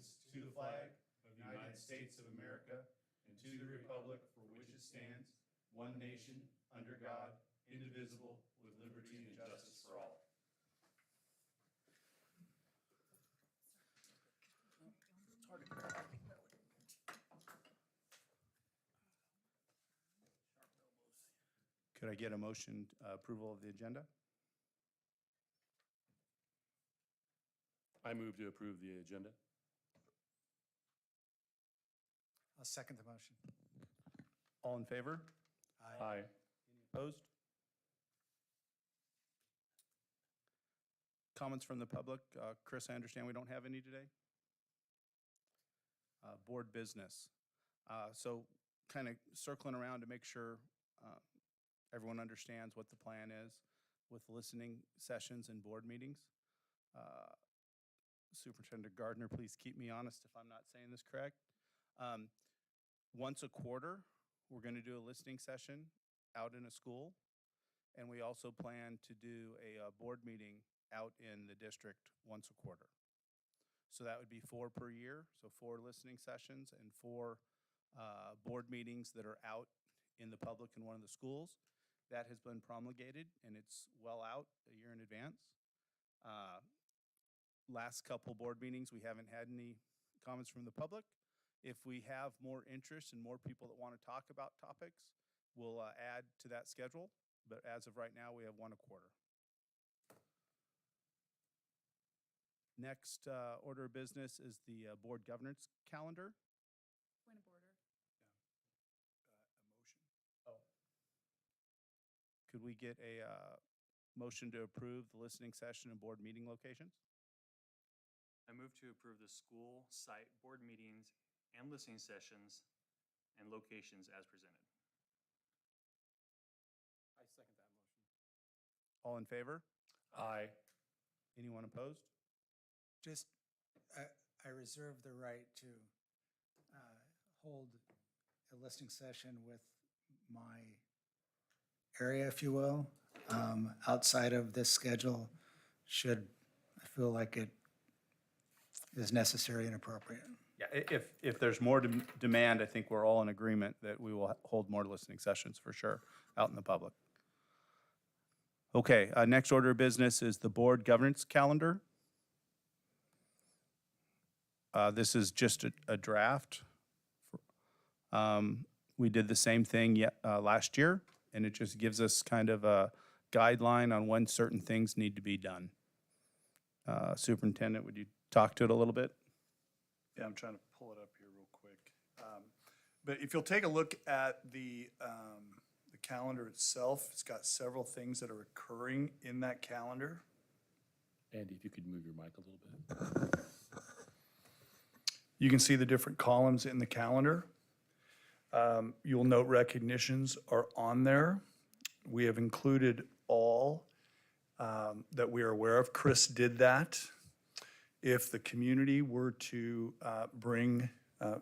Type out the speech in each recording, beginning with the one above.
allegiance to the flag of the United States of America and to the republic for which it stands, one nation, under God, indivisible, with liberty and justice for all. Could I get a motion approval of the agenda? I move to approve the agenda. I'll second the motion. All in favor? Aye. Any opposed? Comments from the public? Chris, I understand we don't have any today? Board business. So kind of circling around to make sure everyone understands what the plan is with listening sessions and board meetings. Superintendent Gardner, please keep me honest if I'm not saying this correct. Once a quarter, we're going to do a listening session out in a school, and we also plan to do a board meeting out in the district once a quarter. So that would be 4 per year, so 4 listening sessions and 4 board meetings that are out in the public in one of the schools. That has been promulgated, and it's well out a year in advance. Last couple board meetings, we haven't had any comments from the public. If we have more interest and more people that want to talk about topics, we'll add to that schedule. But as of right now, we have 1 a quarter. Next order of business is the board governance calendar. Point of order. A motion. Oh. Could we get a motion to approve the listening session and board meeting locations? I move to approve the school site board meetings and listening sessions and locations as presented. I second that motion. All in favor? Aye. Anyone opposed? Just, I reserve the right to hold a listening session with my area, if you will, outside of this schedule, should I feel like it is necessary and appropriate. Yeah, if there's more demand, I think we're all in agreement that we will hold more listening sessions for sure out in the public. Okay, next order of business is the board governance calendar. This is just a draft. We did the same thing last year, and it just gives us kind of a guideline on when certain things need to be done. Superintendent, would you talk to it a little bit? Yeah, I'm trying to pull it up here real quick. But if you'll take a look at the calendar itself, it's got several things that are occurring in that calendar. Andy, if you could move your mic a little bit. You can see the different columns in the calendar. You'll note recognitions are on there. We have included all that we are aware of. Chris did that. If the community were to bring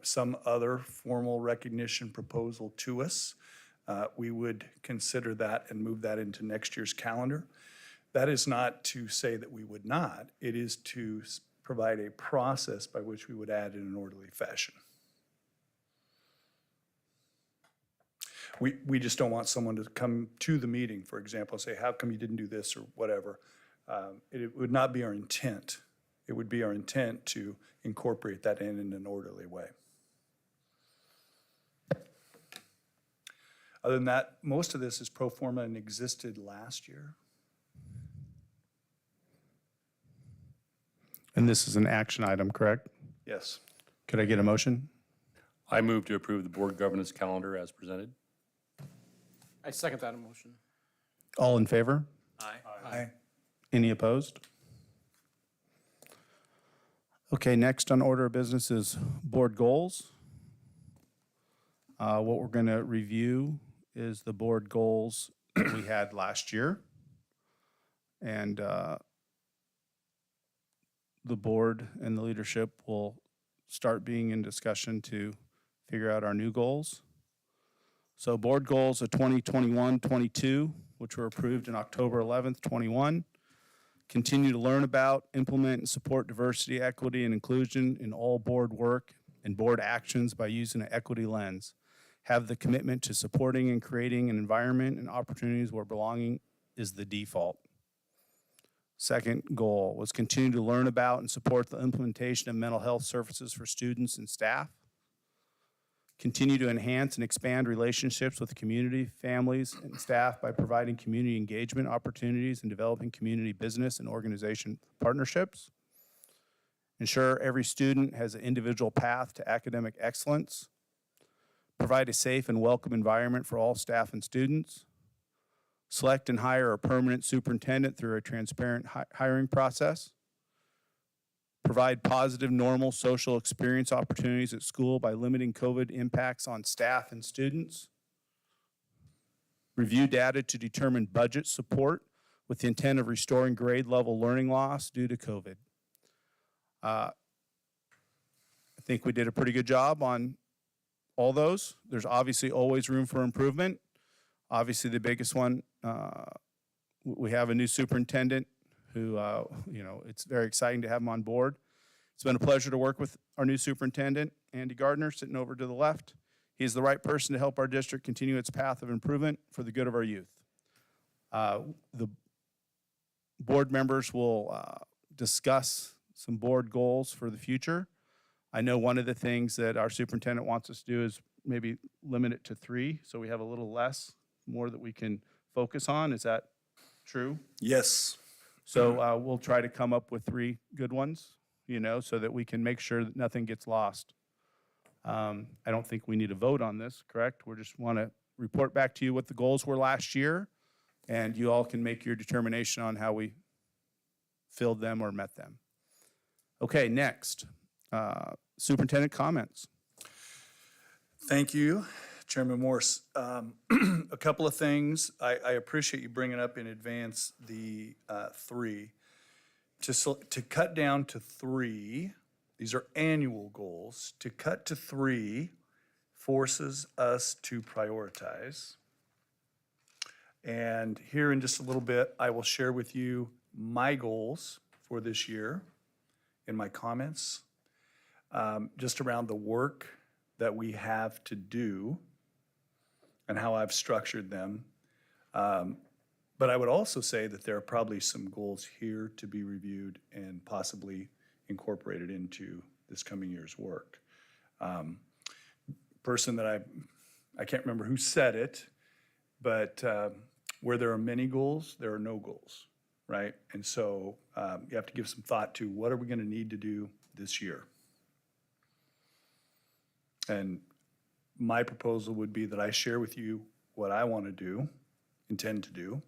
some other formal recognition proposal to us, we would consider that and move that into next year's calendar. That is not to say that we would not. It is to provide a process by which we would add in an orderly fashion. We just don't want someone to come to the meeting, for example, and say, how come you didn't do this or whatever. It would not be our intent. It would be our intent to incorporate that in an orderly way. Other than that, most of this is pro forma and existed last year. And this is an action item, correct? Yes. Could I get a motion? I move to approve the board governance calendar as presented. I second that motion. All in favor? Aye. Aye. Any opposed? Okay, next on order of business is board goals. What we're going to review is the board goals that we had last year. And the board and the leadership will start being in discussion to figure out our new goals. So board goals of 2021-22, which were approved in October 11th, 21. Continue to learn about, implement, and support diversity, equity, and inclusion in all board work and board actions by using an equity lens. Have the commitment to supporting and creating an environment and opportunities where belonging is the default. Second goal was continue to learn about and support the implementation of mental health services for students and staff. Continue to enhance and expand relationships with community, families, and staff by providing community engagement opportunities and developing community business and organization partnerships. Ensure every student has an individual path to academic excellence. Provide a safe and welcome environment for all staff and students. Select and hire a permanent superintendent through a transparent hiring process. Provide positive, normal social experience opportunities at school by limiting COVID impacts on staff and students. Review data to determine budget support with the intent of restoring grade level learning loss due to COVID. I think we did a pretty good job on all those. There's obviously always room for improvement. Obviously, the biggest one, we have a new superintendent who, it's very exciting to have him on board. It's been a pleasure to work with our new superintendent, Andy Gardner, sitting over to the left. He's the right person to help our district continue its path of improvement for the good of our youth. The board members will discuss some board goals for the future. I know one of the things that our superintendent wants us to do is maybe limit it to 3, so we have a little more that we can focus on. Is that true? Yes. So we'll try to come up with 3 good ones, so that we can make sure that nothing gets lost. I don't think we need a vote on this, correct? We just want to report back to you what the goals were last year, and you all can make your determination on how we filled them or met them. Okay, next, superintendent comments. Thank you, Chairman Morse. A couple of things. I appreciate you bringing up in advance the 3. To cut down to 3, these are annual goals. To cut to 3 forces us to prioritize. And here in just a little bit, I will share with you my goals for this year in my comments, just around the work that we have to do and how I've structured them. But I would also say that there are probably some goals here to be reviewed and possibly incorporated into this coming year's work. Person that I can't remember who said it, but where there are many goals, there are no goals, right? And so you have to give some thought to what are we going to need to do this year? And my proposal would be that I share with you what I want to do, intend to do.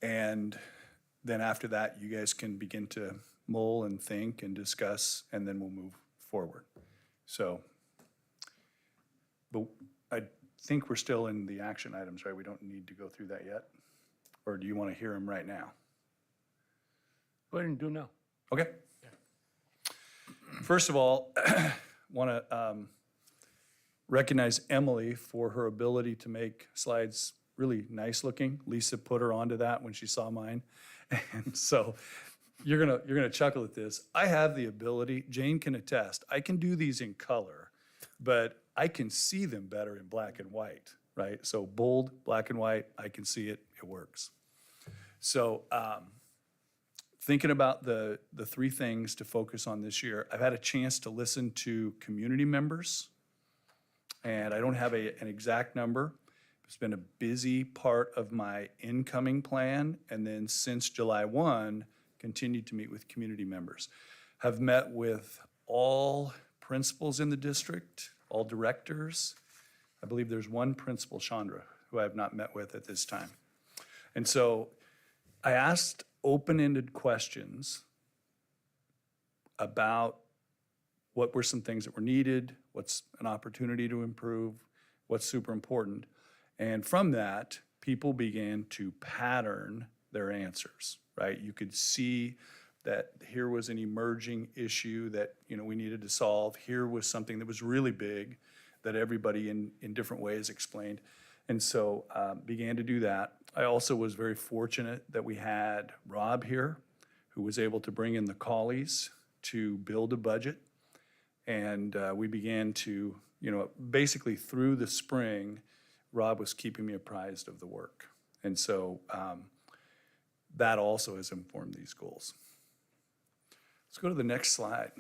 And then after that, you guys can begin to mull and think and discuss, and then we'll move forward. So, but I think we're still in the action items, right? We don't need to go through that yet? Or do you want to hear them right now? Go ahead and do now. Okay. First of all, want to recognize Emily for her ability to make slides really nice looking. Lisa put her onto that when she saw mine. And so you're gonna chuckle at this. I have the ability, Jane can attest, I can do these in color, but I can see them better in black and white, right? So bold, black and white, I can see it, it works. So thinking about the 3 things to focus on this year, I've had a chance to listen to community members, and I don't have an exact number. It's been a busy part of my incoming plan, and then since July 1, continued to meet with community members. Have met with all principals in the district, all directors. I believe there's one principal, Chandra, who I have not met with at this time. And so I asked open-ended questions about what were some things that were needed, what's an opportunity to improve, what's super important. And from that, people began to pattern their answers, right? You could see that here was an emerging issue that, we needed to solve. Here was something that was really big that everybody in different ways explained. And so began to do that. I also was very fortunate that we had Rob here, who was able to bring in the collies to build a budget. And we began to, basically through the spring, Rob was keeping me apprised of the work. And so that also has informed these goals. Let's go to the next slide.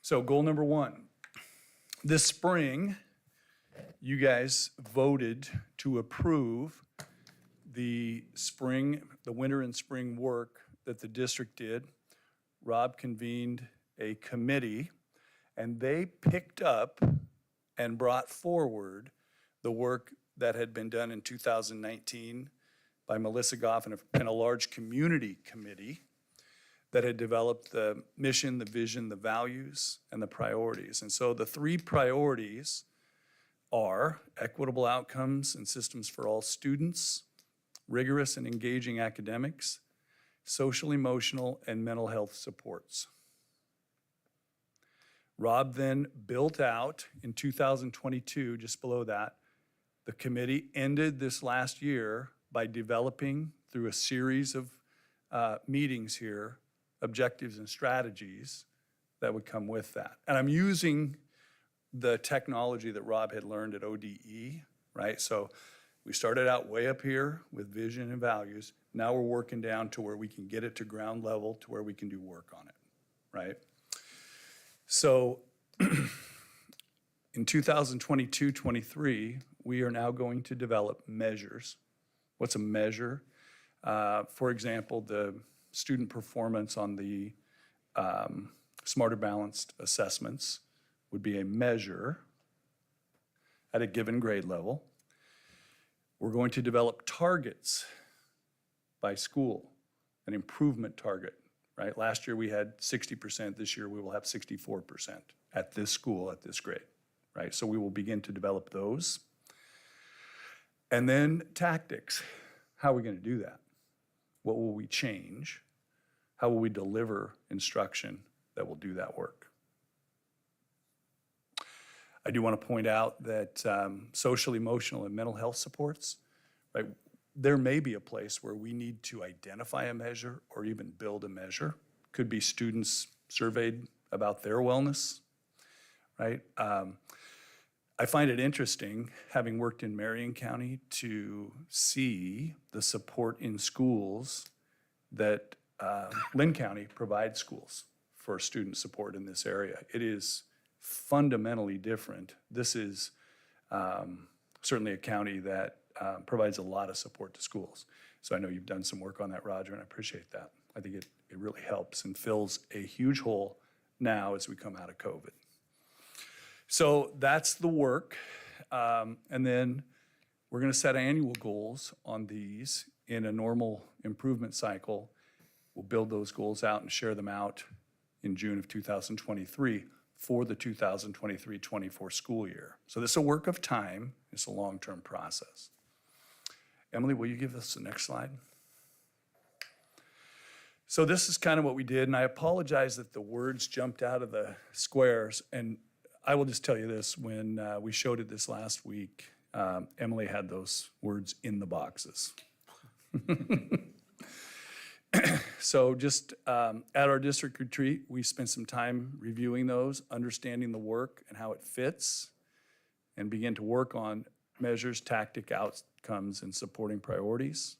So goal number 1. This spring, you guys voted to approve the winter and spring work that the district did. Rob convened a committee, and they picked up and brought forward the work that had been done in 2019 by Melissa Goff and a large community committee that had developed the mission, the vision, the values, and the priorities. And so the 3 priorities are equitable outcomes and systems for all students, rigorous and engaging academics, social, emotional, and mental health supports. Rob then built out in 2022, just below that, the committee ended this last year by developing through a series of meetings here, objectives and strategies that would come with that. And I'm using the technology that Rob had learned at ODE, right? So we started out way up here with vision and values. Now we're working down to where we can get it to ground level to where we can do work on it, right? So in 2022-23, we are now going to develop measures. What's a measure? For example, the student performance on the Smarter Balanced assessments would be a measure at a given grade level. We're going to develop targets by school, an improvement target, right? Last year we had 60%, this year we will have 64% at this school, at this grade, right? So we will begin to develop those. And then tactics. How are we going to do that? What will we change? How will we deliver instruction that will do that work? I do want to point out that social, emotional, and mental health supports, right? There may be a place where we need to identify a measure or even build a measure. Could be students surveyed about their wellness, right? I find it interesting, having worked in Marion County, to see the support in schools that Lynn County provides schools for student support in this area. It is fundamentally different. This is certainly a county that provides a lot of support to schools. So I know you've done some work on that, Roger, and I appreciate that. I think it really helps and fills a huge hole now as we come out of COVID. So that's the work. And then we're going to set annual goals on these in a normal improvement cycle. We'll build those goals out and share them out in June of 2023 for the 2023-24 school year. So this is a work of time. It's a long-term process. Emily, will you give us the next slide? So this is kind of what we did, and I apologize that the words jumped out of the squares. And I will just tell you this, when we showed it this last week, Emily had those words in the boxes. So just at our district retreat, we spent some time reviewing those, understanding the work and how it fits, and begin to work on measures, tactic, outcomes, and supporting priorities.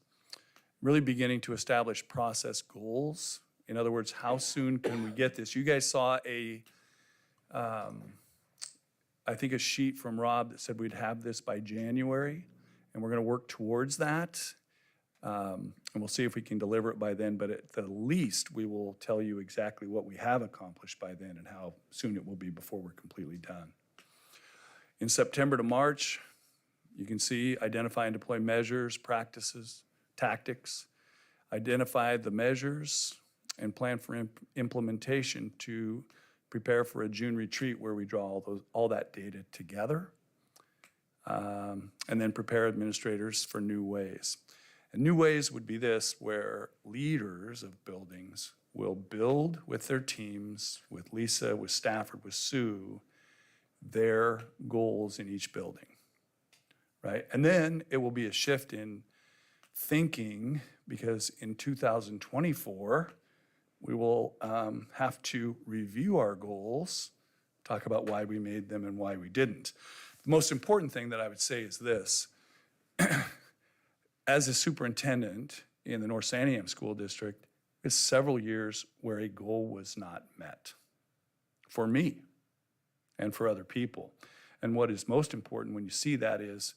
Really beginning to establish process goals. In other words, how soon can we get this? You guys saw I think a sheet from Rob that said we'd have this by January, and we're going to work towards that. And we'll see if we can deliver it by then, but at the least, we will tell you exactly what we have accomplished by then and how soon it will be before we're completely done. In September to March, you can see identify and deploy measures, practices, tactics, identify the measures, and plan for implementation to prepare for a June retreat where we draw all that data together, and then prepare administrators for new ways. And new ways would be this, where leaders of buildings will build with their teams, with Lisa, with Stafford, with Sue, their goals in each building. right? And then it will be a shift in thinking, because in 2024, we will have to review our goals, talk about why we made them and why we didn't. The most important thing that I would say is this. As a superintendent in the North Santiam School District, it's several years where a goal was not met for me and for other people. And what is most important when you see that is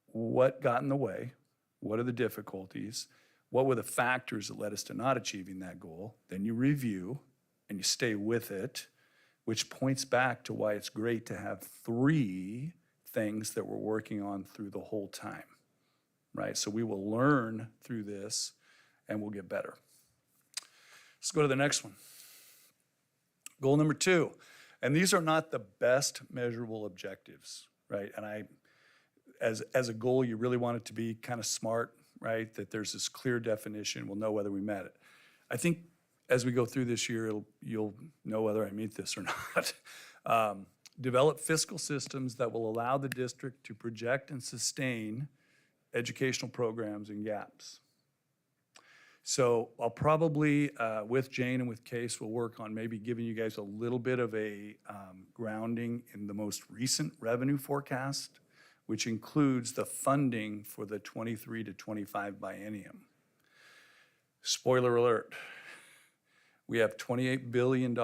what got in the way, what are the difficulties, what were the factors that led us to not achieving that goal. Then you review and you stay with it, which points back to why it's great to have 3 things that we're working on through the whole time, right? So we will learn through this and we'll get better. Let's go to the next one. Goal number 2, and these are not the best measurable objectives, right? And as a goal, you really want it to be kind of smart, right? That there's this clear definition, we'll know whether we met it. I think as we go through this year, you'll know whether I meet this or not. Develop fiscal systems that will allow the district to project and sustain educational programs and gaps. So I'll probably, with Jane and with Case, we'll work on maybe giving you guys a little bit of a grounding in the most recent revenue forecast, which includes the funding for the 23 to 25 biennium. Spoiler alert, we have $28 billion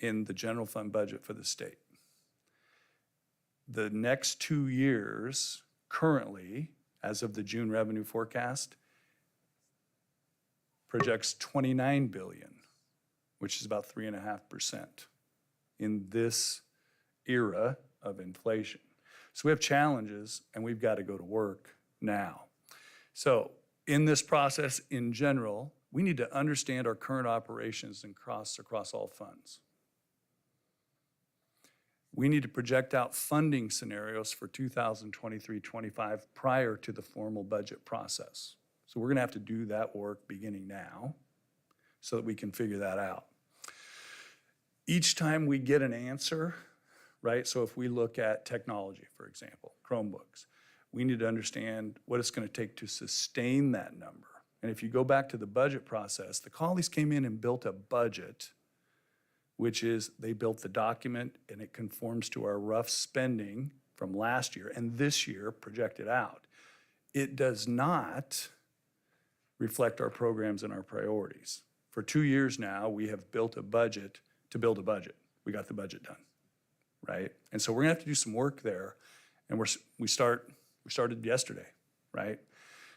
in the general fund budget for the state. The next 2 years, currently, as of the June revenue forecast, projects $29 billion, which is about 3.5% in this era of inflation. So we have challenges and we've got to go to work now. So in this process in general, we need to understand our current operations and costs across all funds. We need to project out funding scenarios for 2023-25 prior to the formal budget process. So we're gonna have to do that work beginning now so that we can figure that out. Each time we get an answer, right? So if we look at technology, for example, Chromebooks, we need to understand what it's gonna take to sustain that number. And if you go back to the budget process, the colleagues came in and built a budget, which is they built the document and it conforms to our rough spending from last year and this year projected out. It does not reflect our programs and our priorities. For 2 years now, we have built a budget to build a budget. We got the budget done, right? And so we're gonna have to do some work there, and we started yesterday, right?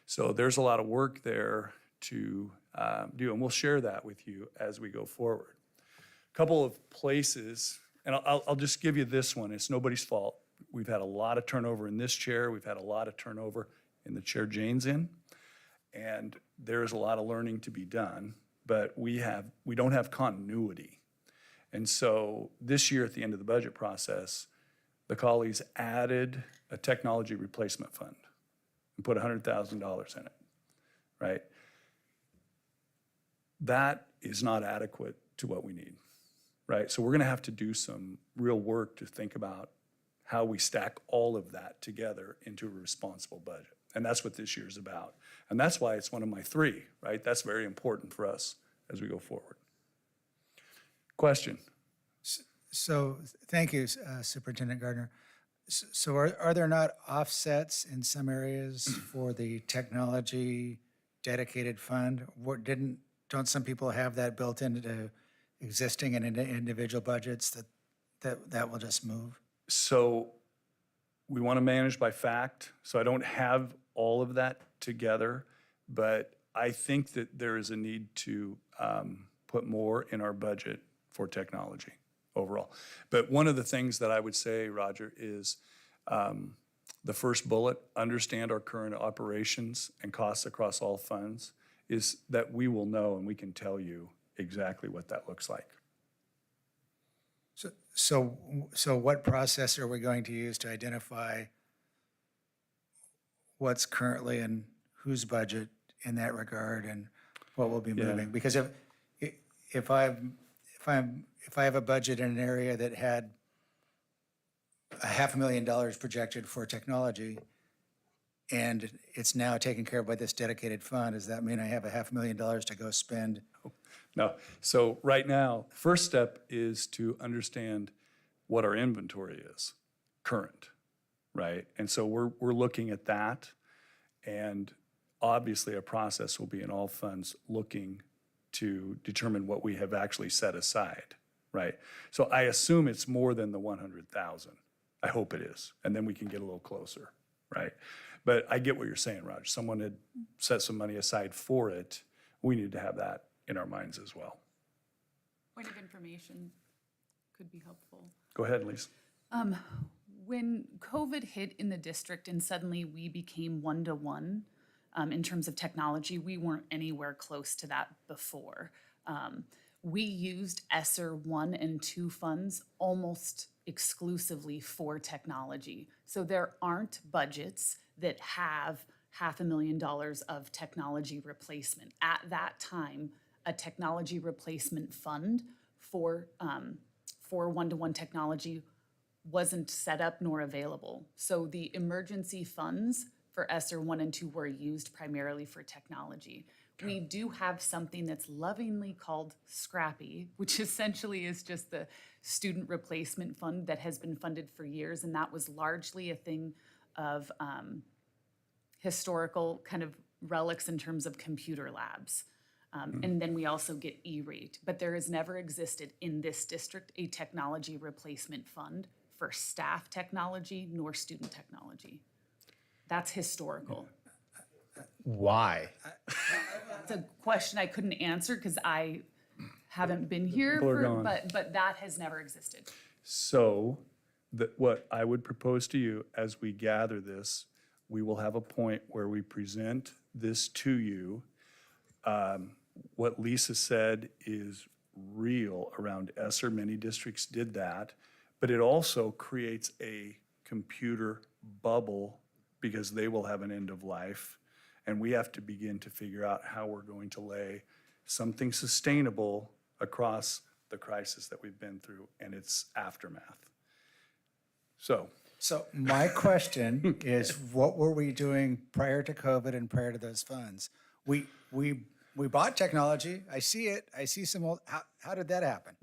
So there's a lot of work there to do, and we'll share that with you as we go forward. A couple of places, and I'll just give you this one. It's nobody's fault. We've had a lot of turnover in this chair. We've had a lot of turnover in the chair Jane's in. And there is a lot of learning to be done, but we don't have continuity. And so this year at the end of the budget process, the colleagues added a technology replacement fund and put $100,000 in it, right? That is not adequate to what we need, right? So we're gonna have to do some real work to think about how we stack all of that together into a responsible budget. And that's what this year's about. And that's why it's one of my 3, right? That's very important for us as we go forward. Question? So thank you, Superintendent Gardner. So are there not offsets in some areas for the technology dedicated fund? Don't some people have that built into existing and individual budgets that will just move? So we want to manage by fact. So I don't have all of that together, but I think that there is a need to put more in our budget for technology overall. But one of the things that I would say, Roger, is the first bullet, understand our current operations and costs across all funds, is that we will know and we can tell you exactly what that looks like. So what process are we going to use to identify what's currently in whose budget in that regard and what will be moving? Because if I have a budget in an area that had $500,000 projected for technology, and it's now taken care of by this dedicated fund. Does that mean I have $500,000 to go spend? No, so right now, first step is to understand what our inventory is, current, right? And so we're looking at that, and obviously a process will be in all funds looking to determine what we have actually set aside, right? So I assume it's more than the 100,000. I hope it is, and then we can get a little closer, right? But I get what you're saying, Raj. Someone had set some money aside for it. We need to have that in our minds as well. Point of information could be helpful. Go ahead, Lisa. When COVID hit in the district and suddenly we became one-to-one in terms of technology, we weren't anywhere close to that before. We used ESSER 1 and 2 funds almost exclusively for technology. So there aren't budgets that have $500,000 of technology replacement. At that time, a technology replacement fund for one-to-one technology wasn't set up nor available. So the emergency funds for ESSER 1 and 2 were used primarily for technology. We do have something that's lovingly called Scrappy, which essentially is just the student replacement fund that has been funded for years, and that was largely a thing of historical kind of relics in terms of computer labs. And then we also get E-rate, but there has never existed in this district a technology replacement fund for staff technology nor student technology. That's historical. Why? It's a question I couldn't answer because I haven't been here, People are gone. but that has never existed. So what I would propose to you as we gather this, we will have a point where we present this to you. What Lisa said is real around ESSER. Many districts did that, but it also creates a computer bubble because they will have an end of life. And we have to begin to figure out how we're going to lay something sustainable across the crisis that we've been through and its aftermath. So My question is, what were we doing prior to COVID and prior to those funds? We bought technology. I see it. I see some old, how did that happen?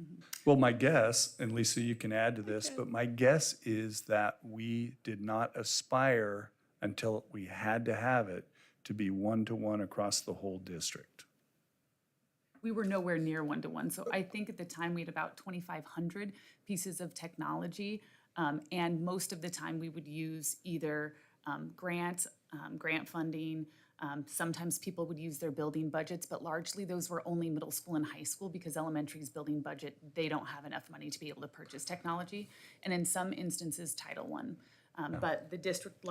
well, my guess, and Lisa, you can add to this, but my guess is that we did not aspire until we had to have it to be one-to-one across the whole district. We were nowhere near one-to-one. So I think at the time we had about 2,500 pieces of technology. And most of the time we would use either grant funding. Sometimes people would use their building budgets, but largely those were only middle school and high school because elementary's building budget, they don't have enough money to be able to purchase technology. And in some instances, Title I. But the district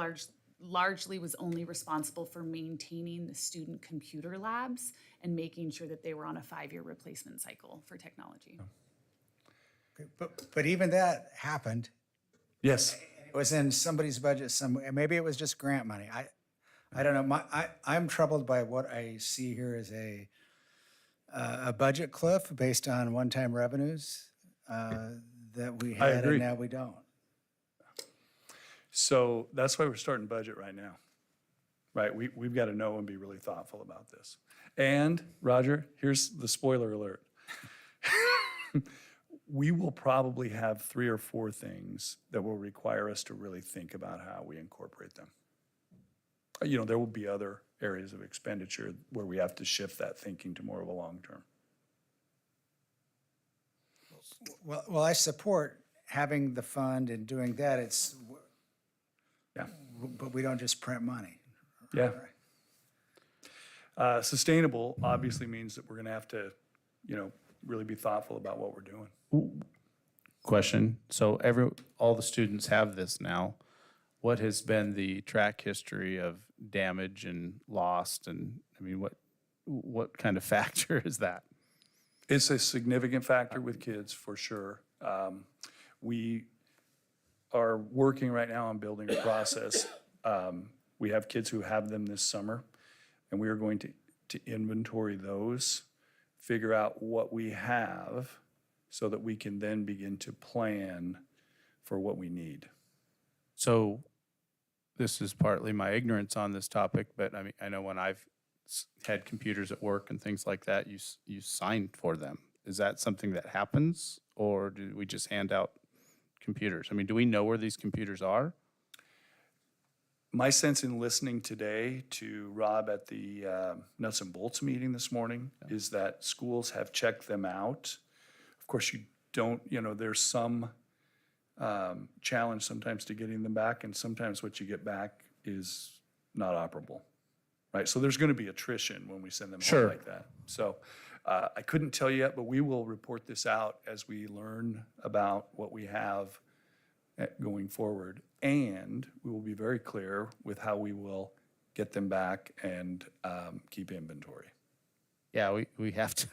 largely was only responsible for maintaining the student computer labs and making sure that they were on a 5-year replacement cycle for technology. Okay, but even that happened. Yes. It was in somebody's budget somewhere. Maybe it was just grant money. I don't know. I'm troubled by what I see here as a budget cliff based on one-time revenues that we had agree. and now we don't. So that's why we're starting budget right now, right? We've got to know and be really thoughtful about this. And Roger, here's the spoiler alert. We will probably have 3 or 4 things that will require us to really think about how we incorporate them. You know, there will be other areas of expenditure where we have to shift that thinking to more of a long term. Well, I support having the fund and doing that. Yeah. But we don't just print money. Yeah. Sustainable obviously means that we're going to have to, really be thoughtful about what we're doing. Question. So all the students have this now. What has been the track history of damage and lost? And I mean, what kind of factor is that? It's a significant factor with kids, for sure. We are working right now on building a process. We have kids who have them this summer, and we are going to inventory those, figure out what we have so that we can then begin to plan for what we need. So this is partly my ignorance on this topic, but I mean, I know when I've had computers at work and things like that, you signed for them. Is that something that happens, or do we just hand out computers? I mean, do we know where these computers are? My sense in listening today to Rob at the nuts and bolts meeting this morning is that schools have checked them out. Of course, you don't, there's some challenge sometimes to getting them back, and sometimes what you get back is not operable, right? So there's going to be attrition when we send them home Sure. like that. So I couldn't tell you yet, but we will report this out as we learn about what we have going forward. And we will be very clear with how we will get them back and keep inventory. Yeah, we have to,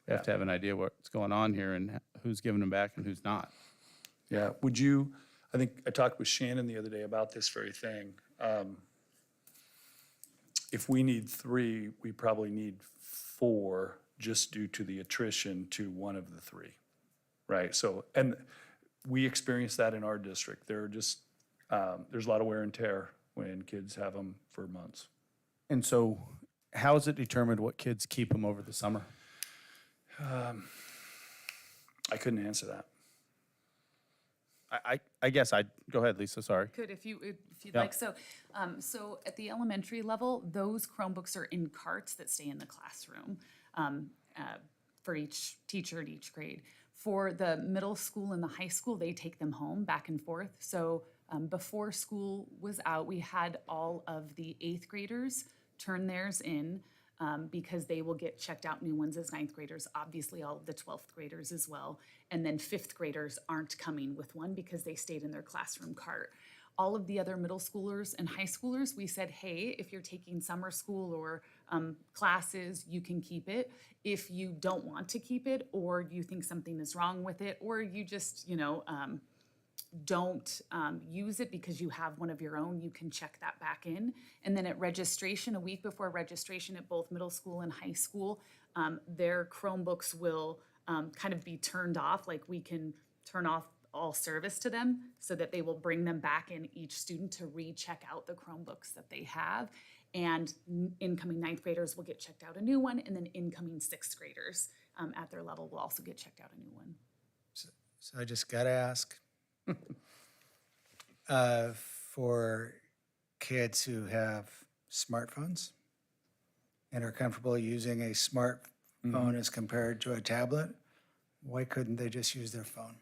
we have to have an idea what's going on here and who's giving them back and who's not. Yeah, I think I talked with Shannon the other day about this very thing. If we need 3, we probably need 4 just due to the attrition to one of the 3, right? So, and we experience that in our district. There are just, there's a lot of wear and tear when kids have them for months. And so how is it determined what kids keep them over the summer? I couldn't answer that. I guess go ahead, Lisa, sorry. Could, if you'd Yeah. like. So, so at the elementary level, those Chromebooks are in carts that stay in the classroom for each teacher at each grade. For the middle school and the high school, they take them home back and forth. So before school was out, we had all of the 8th graders turn theirs in because they will get checked out new ones as 9th graders, obviously all of the 12th graders as well. And then 5th graders aren't coming with one because they stayed in their classroom cart. All of the other middle schoolers and high schoolers, we said, hey, if you're taking summer school or classes, you can keep it. If you don't want to keep it, or you think something is wrong with it, or you just, don't use it because you have one of your own, you can check that back in. And then at registration, a week before registration at both middle school and high school, their Chromebooks will kind of be turned off, like we can turn off all service to them so that they will bring them back in each student to recheck out the Chromebooks that they have. And incoming 9th graders will get checked out a new one, and then incoming 6th graders at their level will also get checked out a new one. So I just gotta ask, for kids who have smartphones and are comfortable using a smartphone as compared to a tablet, why couldn't they just use their phone?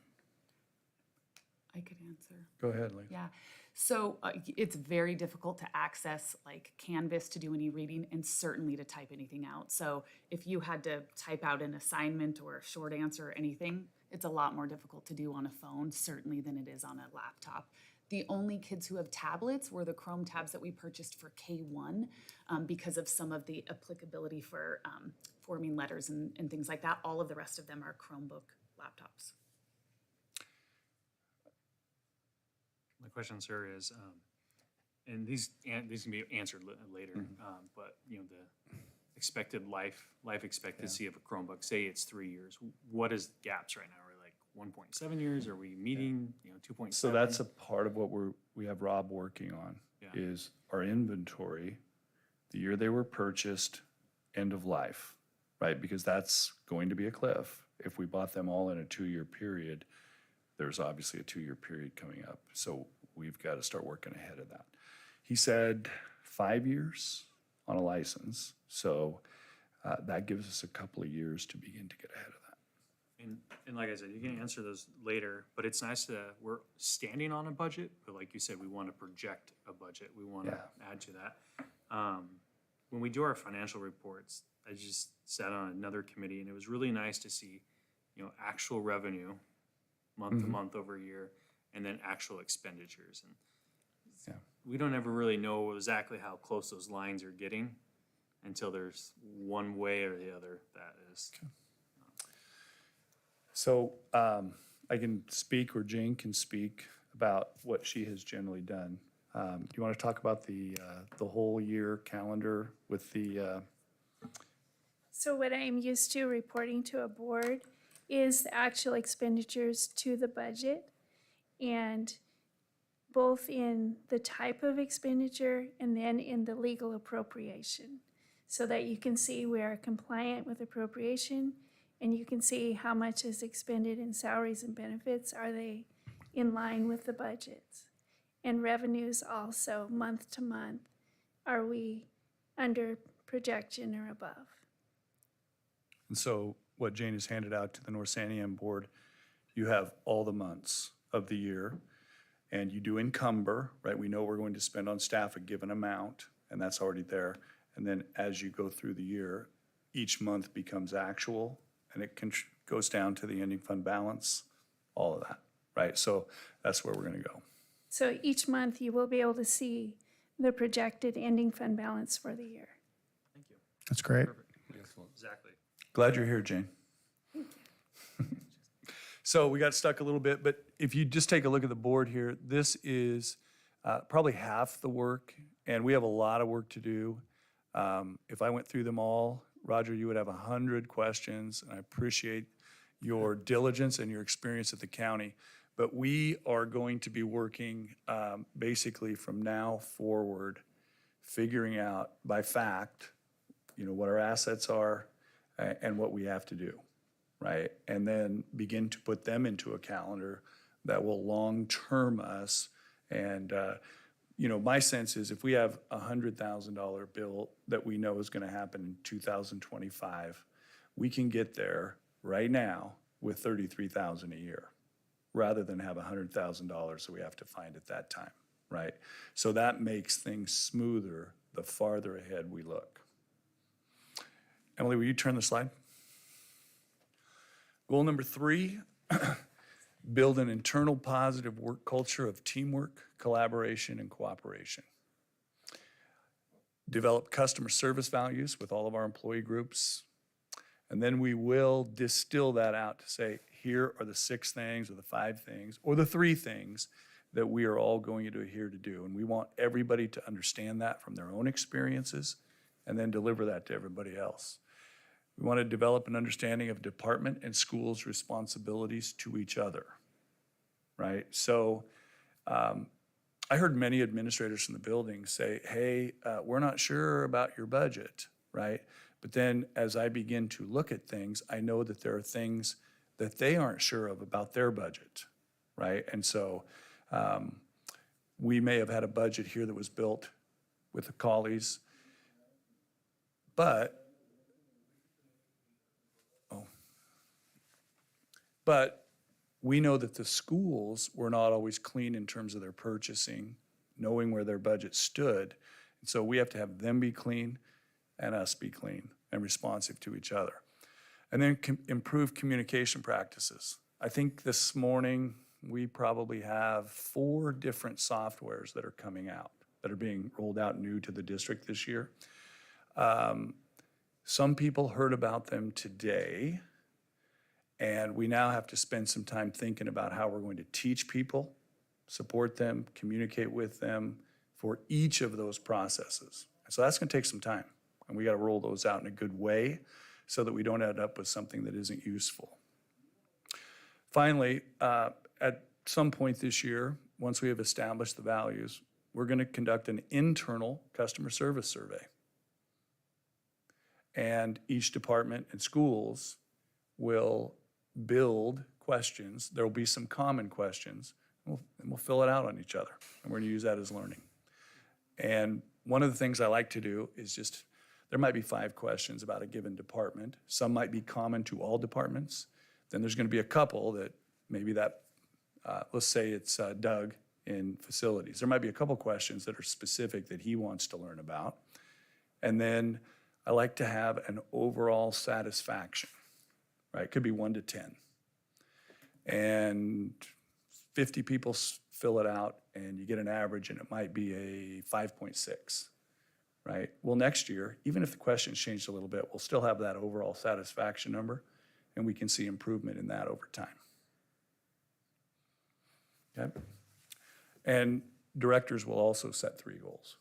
I could answer. Go ahead, Lee. Yeah. So it's very difficult to access like Canvas to do any reading and certainly to type anything out. So if you had to type out an assignment or a short answer or anything, it's a lot more difficult to do on a phone, certainly, than it is on a laptop. The only kids who have tablets were the Chrome tabs that we purchased for K1 because of some of the applicability for forming letters and things like that. All of the rest of them are Chromebook laptops. My question, sir, is, and these can be answered later, but, the expected life expectancy of a Chromebook, say it's 3 years, what is gaps right now? Are we like 1.7 years? Are we meeting, 2.7? So that's a part of what we have Rob working on, Yeah. is our inventory, the year they were purchased, end of life, right? Because that's going to be a cliff. If we bought them all in a 2-year period, there's obviously a 2-year period coming up. So we've got to start working ahead of that. He said 5 years on a license. So that gives us a couple of years to begin to get ahead of that. And like I said, you can answer those later, but it's nice that we're standing on a budget, but like you said, we want to project a budget. We want to add to that. When we do our financial reports, I just sat on another committee, and it was really nice to see, actual revenue month to month over a year, and then actual expenditures. And we don't ever really know exactly how close those lines are getting until there's one way or the other that is. Okay. So I can speak, or Jane can speak about what she has generally done. Do you want to talk about the whole year calendar with the? So what I'm used to reporting to a board is the actual expenditures to the budget. And both in the type of expenditure and then in the legal appropriation, so that you can see we are compliant with appropriation, and you can see how much is expended in salaries and benefits. Are they in line with the budgets? And revenues also, month to month. Are we under projection or above? And so what Jane has handed out to the North Sandiam Board, you have all the months of the year, and you do encumber, right? We know we're going to spend on staff a given amount, and that's already there. And then as you go through the year, each month becomes actual, and it goes down to the ending fund balance, all of that, right? So that's where we're gonna go. So each month you will be able to see the projected ending fund balance for the year. Thank you. That's great. Perfect. Exactly. Glad you're here, Jane. So we got stuck a little bit, but if you just take a look at the board here, this is probably half the work, and we have a lot of work to do. If I went through them all, Roger, you would have 100 questions, and I appreciate your diligence and your experience at the county. But we are going to be working basically from now forward, figuring out by fact, what our assets are and what we have to do, right? And then begin to put them into a calendar that will long-term us. And, my sense is if we have a $100,000 bill that we know is gonna happen in 2025, we can get there right now with $33,000 a year, rather than have $100,000 that we have to find at that time, right? So that makes things smoother the farther ahead we look. Emily, will you turn the slide? Goal number 3, build an internal positive work culture of teamwork, collaboration, and cooperation. Develop customer service values with all of our employee groups. And then we will distill that out to say, here are the 6 things or the 5 things or the 3 things that we are all going to adhere to do. And we want everybody to understand that from their own experiences and then deliver that to everybody else. We want to develop an understanding of department and schools' responsibilities to each other, right? So I heard many administrators from the building say, hey, we're not sure about your budget, right? But then as I begin to look at things, I know that there are things that they aren't sure of about their budget, right? And so we may have had a budget here that was built with the Collies, but we know that the schools were not always clean in terms of their purchasing, knowing where their budget stood. And so we have to have them be clean and us be clean and responsive to each other. And then improve communication practices. I think this morning we probably have 4 different softwares that are coming out, that are being rolled out new to the district this year. Some people heard about them today, and we now have to spend some time thinking about how we're going to teach people, support them, communicate with them for each of those processes. So that's gonna take some time, and we gotta roll those out in a good way so that we don't end up with something that isn't useful. Finally, at some point this year, once we have established the values, we're gonna conduct an internal customer service survey. And each department and schools will build questions. There will be some common questions, and we'll fill it out on each other, and we're gonna use that as learning. And one of the things I like to do is just, there might be 5 questions about a given department. Some might be common to all departments. Then there's gonna be a couple that maybe let's say it's Doug in facilities. There might be a couple questions that are specific that he wants to learn about. And then I like to have an overall satisfaction, right? It could be 1 to 10. And 50 people fill it out and you get an average and it might be a 5.6, right? Well, next year, even if the questions changed a little bit, we'll still have that overall satisfaction number and we can see improvement in that over time. Okay? And directors will also set 3 goals.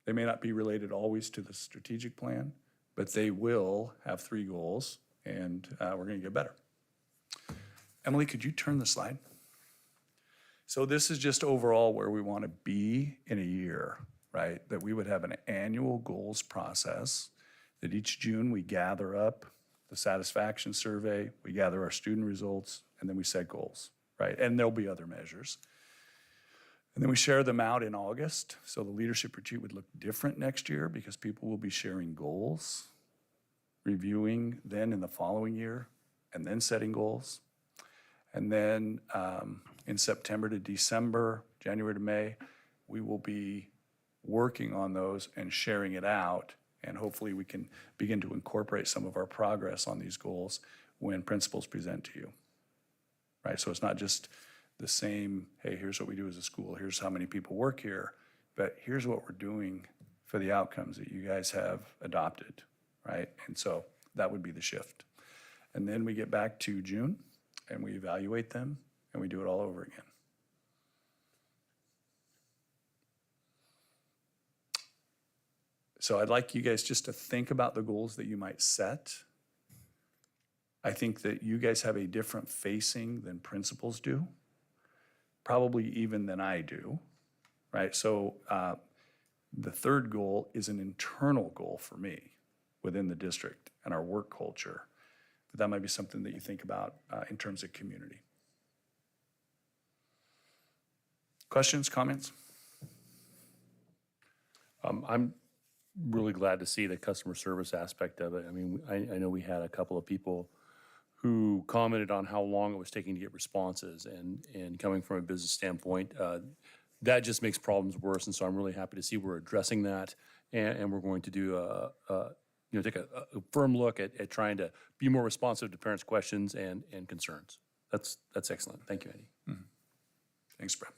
They may not be related always to the strategic plan, but they will have 3 goals, and we're gonna get better. Emily, could you turn the slide? So this is just overall where we want to be in a year, right? That we would have an annual goals process, that each June we gather up the satisfaction survey, we gather our student results, and then we set goals, right? And there'll be other measures. And then we share them out in August. So the leadership retreat would look different next year because people will be sharing goals, reviewing then in the following year, and then setting goals. And then in September to December, January to May, we will be working on those and sharing it out. And hopefully we can begin to incorporate some of our progress on these goals when principals present to you, right? So it's not just the same, hey, here's what we do as a school, here's how many people work here, but here's what we're doing for the outcomes that you guys have adopted, right? And so that would be the shift. And then we get back to June and we evaluate them and we do it all over again. So I'd like you guys just to think about the goals that you might set. I think that you guys have a different facing than principals do, probably even than I do, right? So the third goal is an internal goal for me within the district and our work culture. But that might be something that you think about in terms of community. Questions, comments? I'm really glad to see the customer service aspect of it. I mean, I know we had a couple of people who commented on how long it was taking to get responses, and coming from a business standpoint, that just makes problems worse. And so I'm really happy to see we're addressing that, and we're going to do take a firm look at trying to be more responsive to parents' questions and concerns. That's excellent. Thank you, Andy. Mm-hmm. Thanks, Brad.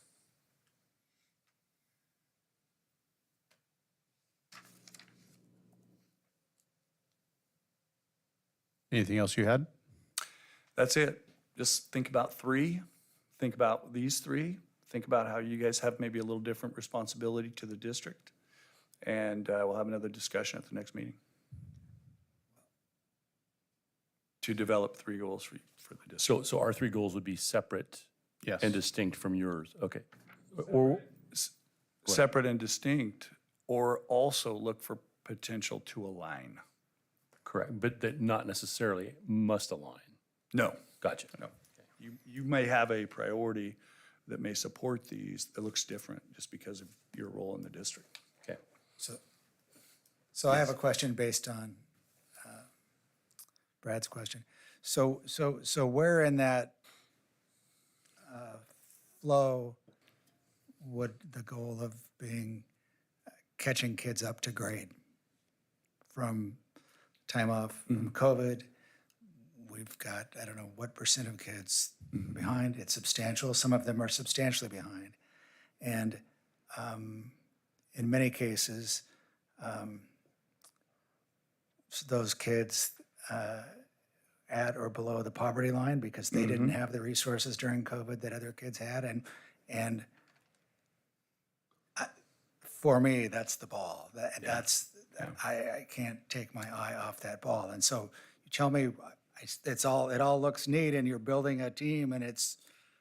Anything else you had? That's it. Just think about three. Think about these three. Think about how you guys have maybe a little different responsibility to the district. And we'll have another discussion at the next meeting to develop 3 goals for the district. So our 3 goals would be separate Yes. and distinct from yours. Okay. Or Separate and distinct, or also look for potential to align. correct, but that not necessarily must align. No, Gotcha. no. You may have a priority that may support these that looks different just because of your role in the district. Okay. So I have a question based on Brad's question. So where in that flow would the goal of being catching kids up to grade from time off from COVID? We've got, I don't know what % of kids behind. It's substantial. Some of them are substantially behind. And in many cases, those kids at or below the poverty line because they didn't have the resources during COVID that other kids had. And for me, that's the ball. I can't take my eye off that ball. And so you tell me it all looks neat and you're building a team and it's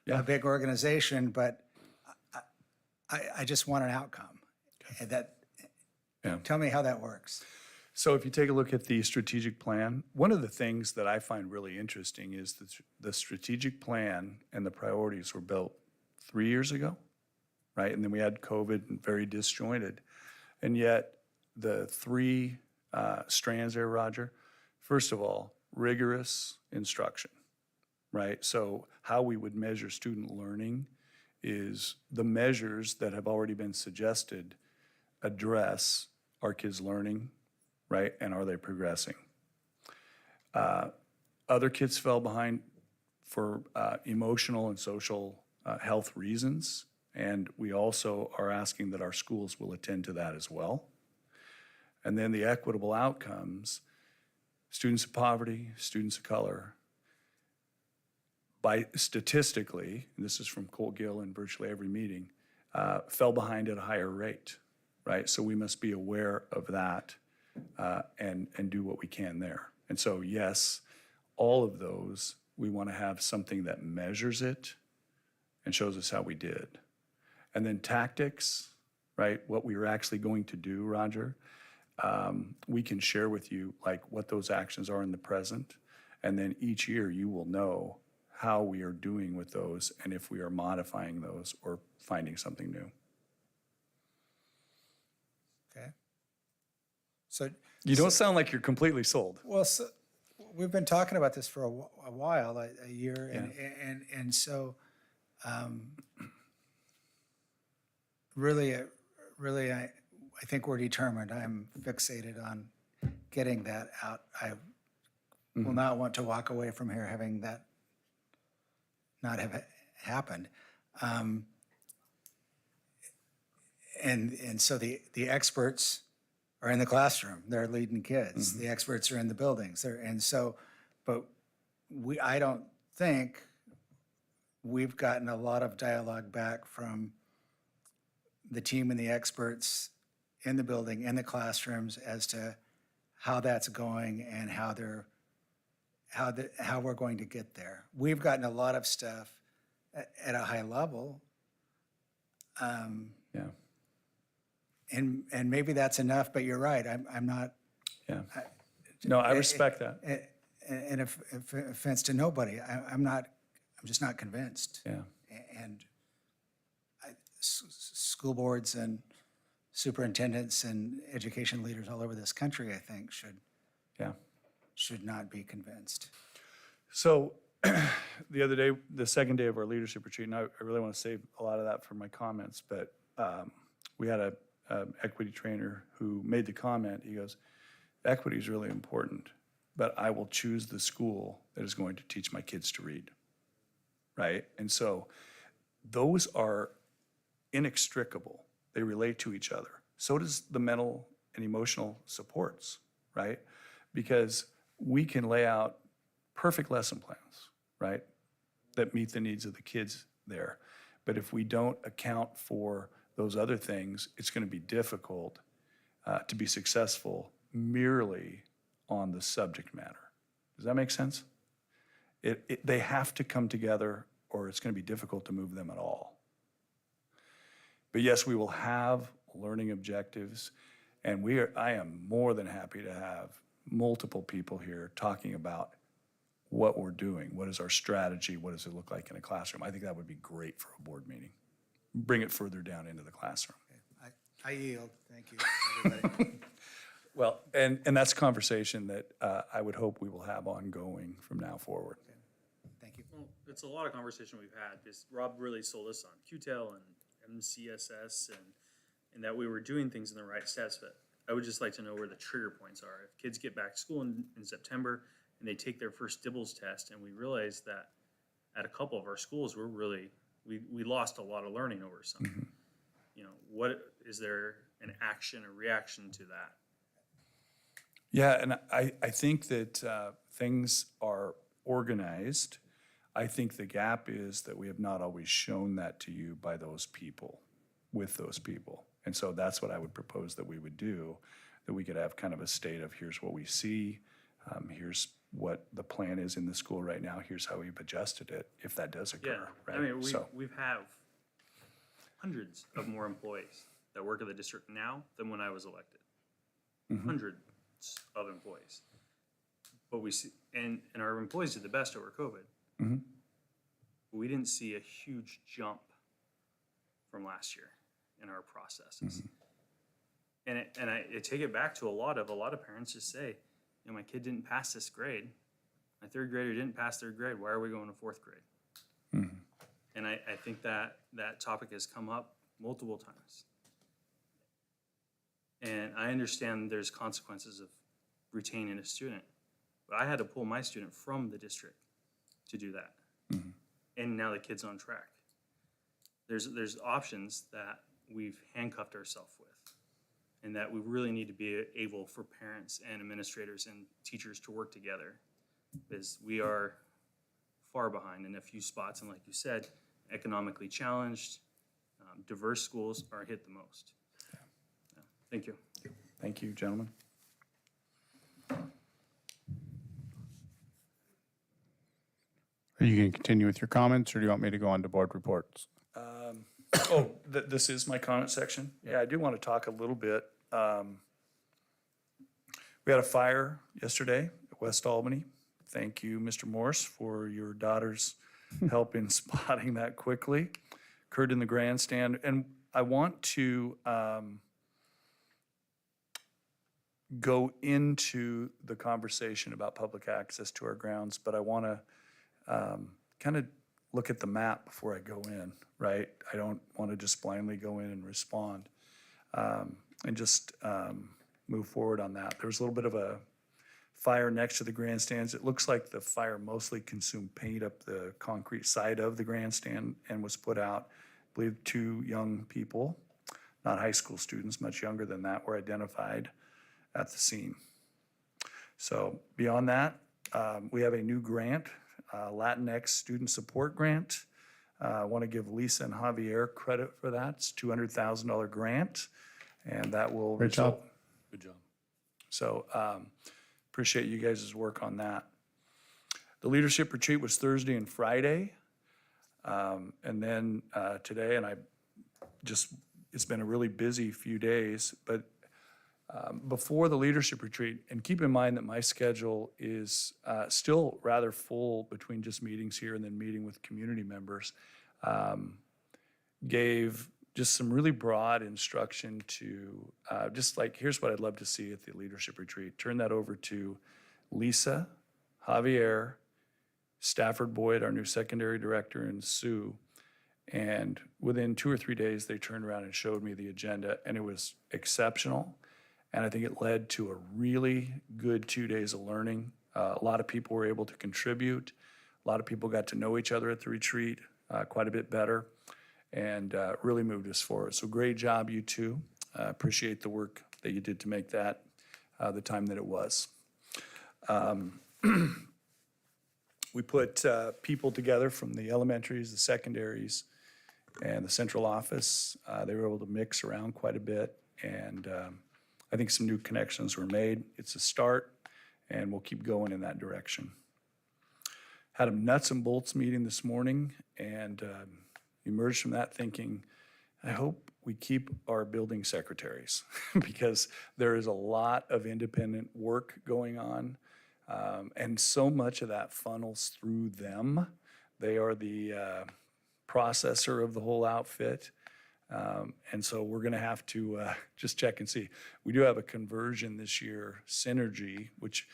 a big organization, but I just want an outcome. And tell me how that works. So if you take a look at the strategic plan, one of the things that I find really interesting is the strategic plan and the priorities were built 3 years ago, right? And then we had COVID and very disjointed. And yet the 3 strands there, Roger, first of all, rigorous instruction, right? So how we would measure student learning is the measures that have already been suggested address are kids learning, right? And are they progressing? Other kids fell behind for emotional and social health reasons. And we also are asking that our schools will attend to that as well. And then the equitable outcomes, students of poverty, students of color, by statistically, and this is from Cole Gill in virtually every meeting, fell behind at a higher rate, right? So we must be aware of that and do what we can there. And so, yes, all of those, we want to have something that measures it and shows us how we did. And then tactics, right, what we were actually going to do, Roger, we can share with you like what those actions are in the present. And then each year you will know how we are doing with those and if we are modifying those or finding something new. Okay. So, You don't sound like you're completely sold. well, so, we've been talking about this for a while, a year, and so, really, I think we're determined. I'm fixated on getting that out. I will not want to walk away from here having that not have happened. And so the experts are in the classroom. They're leading kids. The experts are in the buildings. But I don't think we've gotten a lot of dialogue back from the team and the experts in the building, in the classrooms, as to how that's going and how we're going to get there. We've gotten a lot of stuff at a high level. Yeah. And maybe that's enough, but you're right. I'm not. Yeah. No, I respect that. And if offense to nobody, I'm just not convinced. Yeah. And school boards and superintendents and education leaders all over this country, I think, should not be convinced. So the other day, the second day of our leadership retreat, and I really want to save a lot of that for my comments, but we had a equity trainer who made the comment. He goes, equity is really important, but I will choose the school that is going to teach my kids to read, right? And so those are inextricable. They relate to each other. So does the mental and emotional supports, right? Because we can lay out perfect lesson plans, right, that meet the needs of the kids there. But if we don't account for those other things, it's going to be difficult to be successful merely on the subject matter. Does that make sense? They have to come together or it's going to be difficult to move them at all. But yes, we will have learning objectives, and I am more than happy to have multiple people here talking about what we're doing. What is our strategy? What does it look like in a classroom? I think that would be great for a board meeting. Bring it further down into the classroom. I yield. Thank you, everybody. Well, and that's a conversation that I would hope we will have ongoing from now forward. Thank you. Well, it's a lot of conversation we've had, because Rob really sold us on QTEL and MCSS and that we were doing things in the right steps, but I would just like to know where the trigger points are. If kids get back to school in September and they take their first DIBELS test, and we realize that at a couple of our schools, we lost a lot of learning over something. You know, what is there an action or reaction to that? Yeah, and I think that things are organized. I think the gap is that we have not always shown that to you by those people, with those people. And so that's what I would propose that we would do, that we could have kind of a state of here's what we see, here's what the plan is in the school right now, here's how we've adjusted it, if that does occur, right? I mean, So- we've have hundreds of more employees that work at the district now than when I was elected. Hundreds of employees. But we see, and our employees did the best over COVID. But we didn't see a huge jump from last year in our processes. And I take it back to a lot of parents just say, you know, my kid didn't pass this grade. My third grader didn't pass third grade. Why are we going to fourth grade? And I think that topic has come up multiple times. And I understand there's consequences of retaining a student, but I had to pull my student from the district to do that. And now the kid's on track. There's options that we've handcuffed ourselves with, and that we really need to be able for parents and administrators and teachers to work together, because we are far behind in a few spots. And like you said, economically challenged, diverse schools are hit the most. Yeah. Thank you. Thank you, gentlemen. Are you going to continue with your comments, or do you want me to go on to board reports? This is my comment section? Yeah, I do want to talk a little bit. We had a fire yesterday at West Albany. Thank you, Mr. Morse, for your daughter's help in spotting that quickly. Occurred in the grandstand, and I want to go into the conversation about public access to our grounds, but I want to kind of look at the map before I go in, right? I don't want to just blindly go in and respond, and just move forward on that. There was a little bit of a fire next to the grandstands. It looks like the fire mostly consumed paint up the concrete side of the grandstand and was put out. I believe 2 young people, not high school students, much younger than that, were identified at the scene. So beyond that, we have a new grant, Latinx Student Support Grant. I want to give Lisa and Javier credit for that. It's a $200,000 grant, and that will Great job. result. Good job. So appreciate you guys' work on that. The leadership retreat was Thursday and Friday. And then today, and it's been a really busy few days, but before the leadership retreat, and keep in mind that my schedule is still rather full between just meetings here and then meeting with community members, gave just some really broad instruction to just like, here's what I'd love to see at the leadership retreat. Turn that over to Lisa, Javier, Stafford Boyd, our new secondary director, and Sue. And within 2 or 3 days, they turned around and showed me the agenda, and it was exceptional. And I think it led to a really good 2 days of learning. A lot of people were able to contribute. A lot of people got to know each other at the retreat quite a bit better, and really moved us forward. So great job, you two. Appreciate the work that you did to make that the time that it was. We put people together from the elementaries, the secondaries, and the central office. They were able to mix around quite a bit, and I think some new connections were made. It's a start, and we'll keep going in that direction. Had a nuts and bolts meeting this morning, and emerged from that thinking, I hope we keep our building secretaries because there is a lot of independent work going on, and so much of that funnels through them. They are the processor of the whole outfit. And so we're going to have to just check and see. We do have a conversion this year, Synergy, which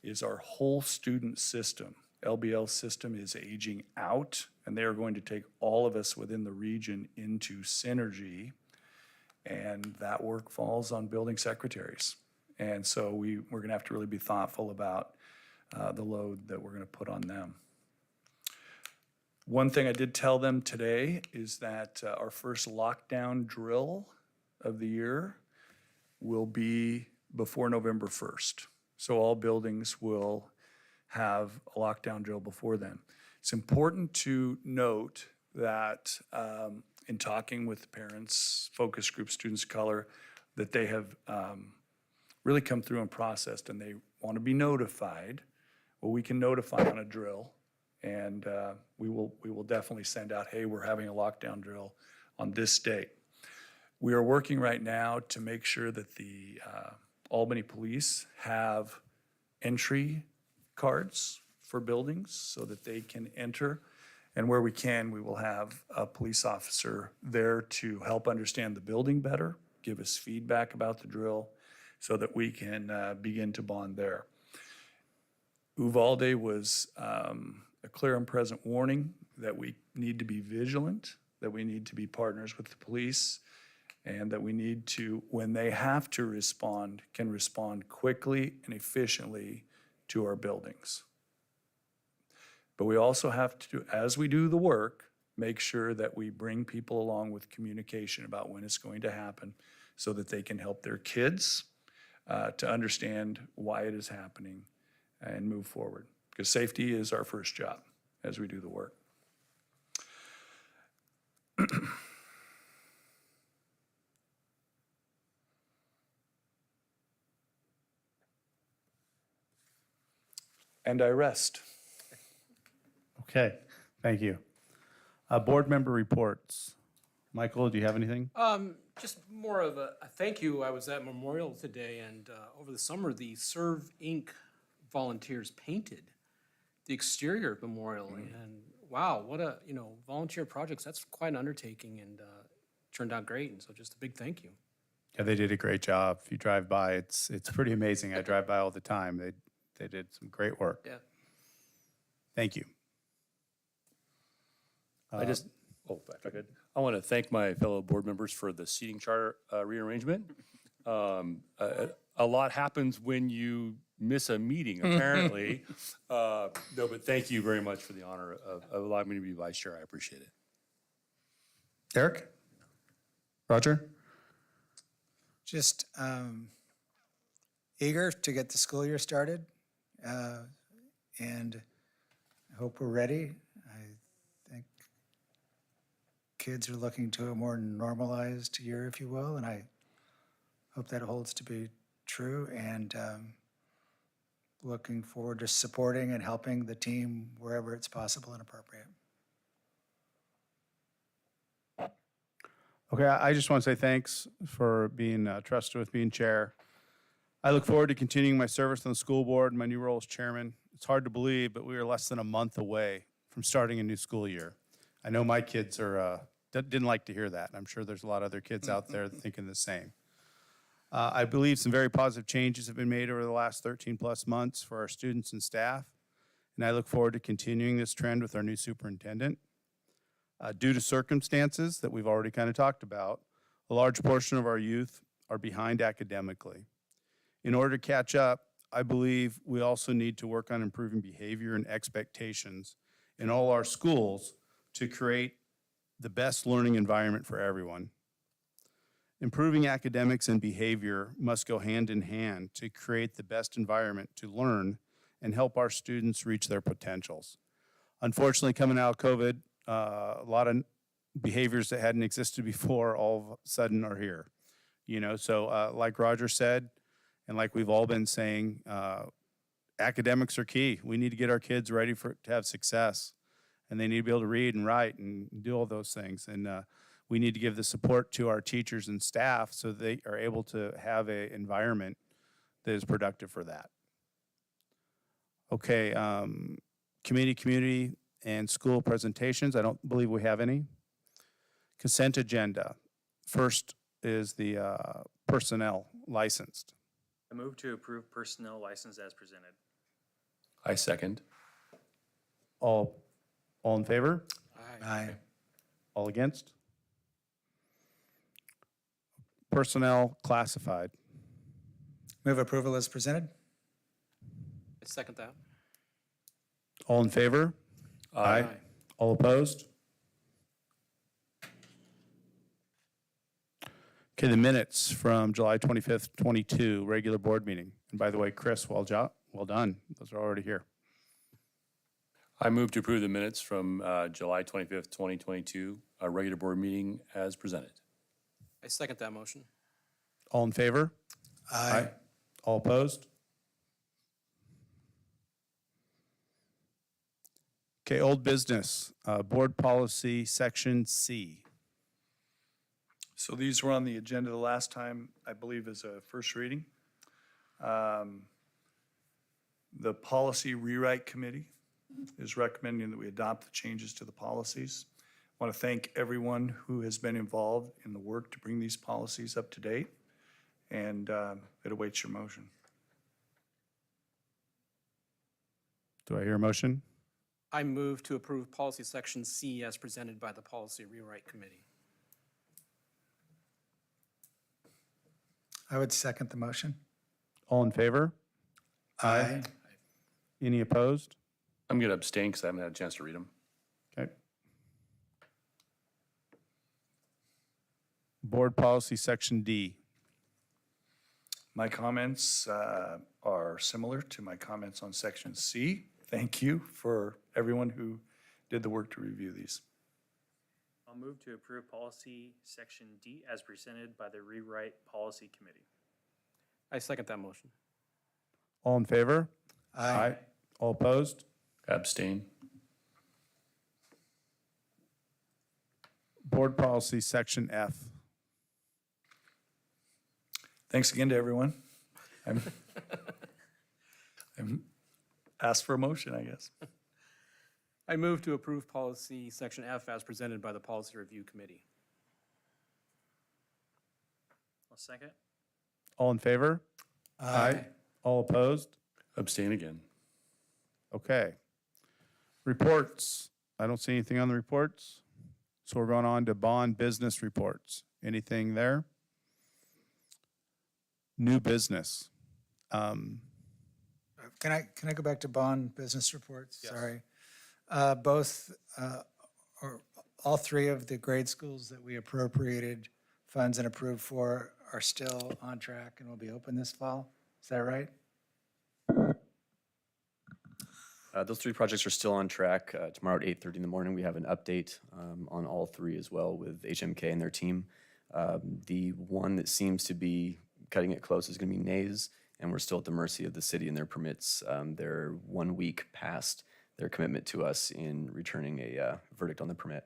is our whole student system. LBL system is aging out, and they are going to take all of us within the region into Synergy, and that work falls on building secretaries. And so we're going to have to really be thoughtful about the load that we're going to put on them. One thing I did tell them today is that our first lockdown drill of the year will be before November 1st. So all buildings will have a lockdown drill before then. It's important to note that in talking with parents, focus group, students of color, that they have really come through and processed, and they want to be notified. Well, we can notify on a drill, and we will definitely send out, hey, we're having a lockdown drill on this date. We are working right now to make sure that the Albany Police have entry cards for buildings so that they can enter. And where we can, we will have a police officer there to help understand the building better, give us feedback about the drill so that we can begin to bond there. Uvalde was a clear and present warning that we need to be vigilant, that we need to be partners with the police, and that we need to, when they have to respond, can respond quickly and efficiently to our buildings. But we also have to, as we do the work, make sure that we bring people along with communication about when it's going to happen so that they can help their kids to understand why it is happening and move forward. Because safety is our first job as we do the work. And I rest. Okay, thank you. Board member reports. Michael, do you have anything? Just more of a thank you. I was at Memorial today, and over the summer, the Serve Inc. volunteers painted the exterior of Memorial, and wow, what a, volunteer projects. That's quite an undertaking, and turned out great, and so just a big thank you. Yeah, they did a great job. If you drive by, it's pretty amazing. I drive by all the time. They did some great work. Yeah. Thank you. If I could, I want to thank my fellow board members for the seating chart rearrangement. A lot happens when you miss a meeting, apparently. No, but thank you very much for the honor of allowing me to be vice chair. I appreciate it. Eric? Roger? Just eager to get the school year started, and I hope we're ready. I think kids are looking to a more normalized year, if you will, and I hope that holds to be true, and looking forward to supporting and helping the team wherever it's possible and appropriate. Okay, I just want to say thanks for being trusted with being chair. I look forward to continuing my service on the school board and my new role as chairman. It's hard to believe, but we are less than a month away from starting a new school year. I know my kids are didn't like to hear that. I'm sure there's a lot of other kids out there thinking the same. I believe some very positive changes have been made over the last 13 plus months for our students and staff, and I look forward to continuing this trend with our new superintendent. Due to circumstances that we've already kind of talked about, a large portion of our youth are behind academically. In order to catch up, I believe we also need to work on improving behavior and expectations in all our schools to create the best learning environment for everyone. Improving academics and behavior must go hand in hand to create the best environment to learn and help our students reach their potentials. Unfortunately, coming out of COVID, a lot of behaviors that hadn't existed before all of a sudden are here. So like Roger said, and like we've all been saying, academics are key. We need to get our kids ready to have success, and they need to be able to read and write and do all those things. And we need to give the support to our teachers and staff so they are able to have an environment that is productive for that. Okay, community and school presentations. I don't believe we have any. Consent agenda. First is the personnel licensed. I move to approve personnel license as presented. I second. All in favor? Aye. All against? Personnel classified. Move approval as presented? I second that. All in favor? Aye. All opposed? Okay, the minutes from July 25th, 22, regular board meeting. And by the way, Chris, well done. Those are already here. I move to approve the minutes from July 25th, 2022, a regular board meeting as presented. I second that motion. All in favor? Aye. All opposed? Okay, old business, board policy, section C. So these were on the agenda the last time, I believe, as a first reading. The Policy Rewrite Committee is recommending that we adopt the changes to the policies. I want to thank everyone who has been involved in the work to bring these policies up to date, and it awaits your motion. Do I hear a motion? I move to approve policy section C as presented by the Policy Rewrite Committee. I would second the motion. All in favor? Aye. Any opposed? I'm going to abstain because I haven't had a chance to read them. Okay. Board policy, section D. My comments are similar to my comments on section C. Thank you for everyone who did the work to review these. I'll move to approve policy section D as presented by the Rewrite Policy Committee. I second that motion. All in favor? Aye. All opposed? Abstain. Board Policy, Section F. Thanks again to everyone. I'm asked for a motion, I guess. I move to approve policy section F as presented by the Policy Review Committee. I'll second. All in favor? Aye. All opposed? Abstain again. Okay. Reports. I don't see anything on the reports. So we're going on to bond business reports. Anything there? New business. Can I go back to bond business reports? Yes. Sorry. Or all three of the grade schools that we appropriated funds and approved for are still on track and will be open this fall. Is that right? Those three projects are still on track. Tomorrow at 8:30 in the morning, we have an update on all three as well with HMK and their team. The one that seems to be cutting it close is going to be Nays, and we're still at the mercy of the city and their permits. They're 1 week past their commitment to us in returning a verdict on the permit.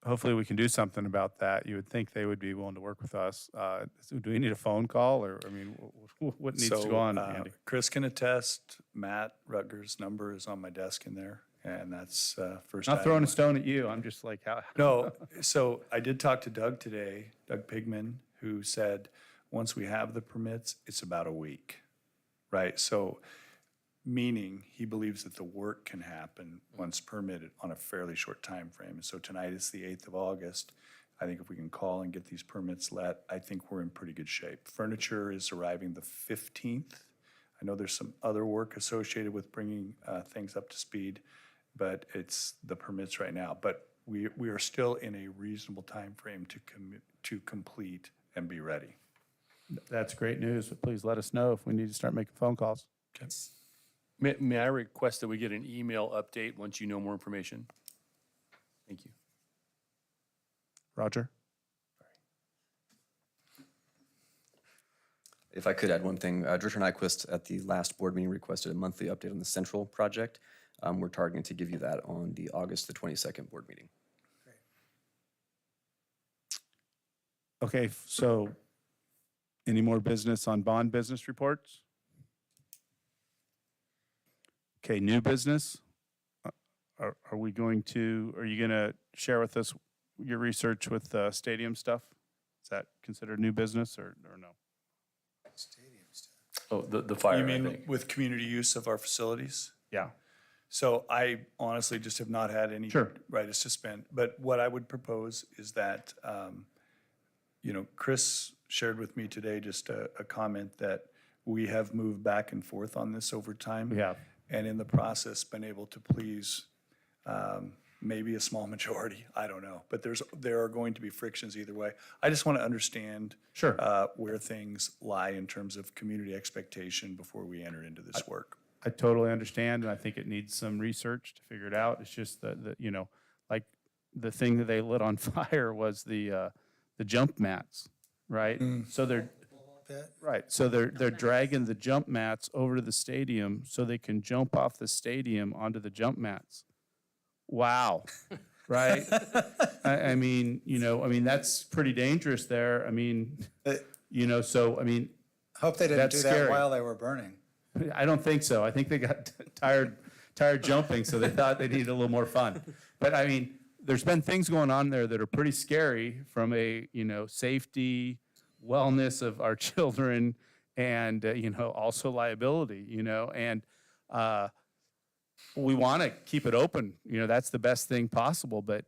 Hopefully we can do something about that. You would think they would be willing to work with us. So do we need a phone call or, I mean, what needs to go on, Andy? Chris can attest, Matt Rutgers' number is on my desk in there, and that's first. Not throwing a item. stone at you. I'm just like, how? No, so I did talk to Doug today, Doug Pigman, who said, once we have the permits, it's about a week, right? So, meaning he believes that the work can happen once permitted on a fairly short time frame. So tonight is the 8th of August. I think if we can call and get these permits let, I think we're in pretty good shape. Furniture is arriving the 15th. I know there's some other work associated with bringing things up to speed, but it's the permits right now. But we are still in a reasonable time frame to complete and be ready. That's great news, but please let us know if we need to start making phone calls. Okay. May I request that we get an email update once you know more information? Thank you. Roger? If I could add one thing, Director Nyquist at the last board meeting requested a monthly update on the Central project. We're targeting to give you that on the August the 22nd board meeting. Okay, so any more business on bond business reports? Okay, new business. Are you going to share with us your research with stadium stuff? Is that considered new business or no? Stadium stuff. Oh, the fire, You I mean think. with community use of our facilities? Yeah. So I honestly just have not had any Sure. right to suspend. But what I would propose is that, Chris shared with me today just a comment that we have moved back and forth on this over time. We have. And in the process, been able to please maybe a small majority, I don't know. But there are going to be frictions either way. I just want to understand Sure. where things lie in terms of community expectation before we enter into this work. I totally understand, and I think it needs some research to figure it out. It's just like the thing that they lit on fire was the jump mats, right? So they're Bit. right. So they're dragging the jump mats over to the stadium so they can jump off the stadium onto the jump mats. Wow, right? I mean, that's pretty dangerous there. I mean, Hope they didn't That's do that scary. while they were burning. I don't think so. I think they got tired jumping, so they thought they needed a little more fun. But I mean, there's been things going on there that are pretty scary from a, safety, wellness of our children and, also liability, and we want to keep it open. That's the best thing possible, but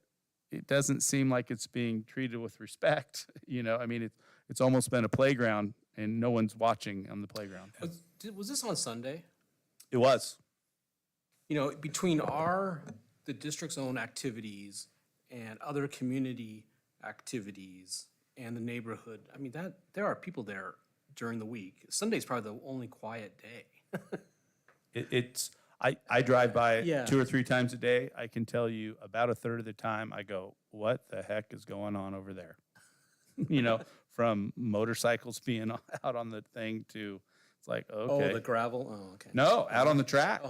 it doesn't seem like it's being treated with respect. I mean, it's almost been a playground and no one's watching on the playground. Was this on Sunday? It was. Between the district's own activities and other community activities and the neighborhood, I mean, there are people there during the week. Sunday's probably the only quiet day. I drive by it Yeah. 2 or 3 times a day. I can tell you about a third of the time I go, what the heck is going on over there? From motorcycles being out on the thing to, it's like, okay. Oh, the gravel? Oh, okay. No, out on the track.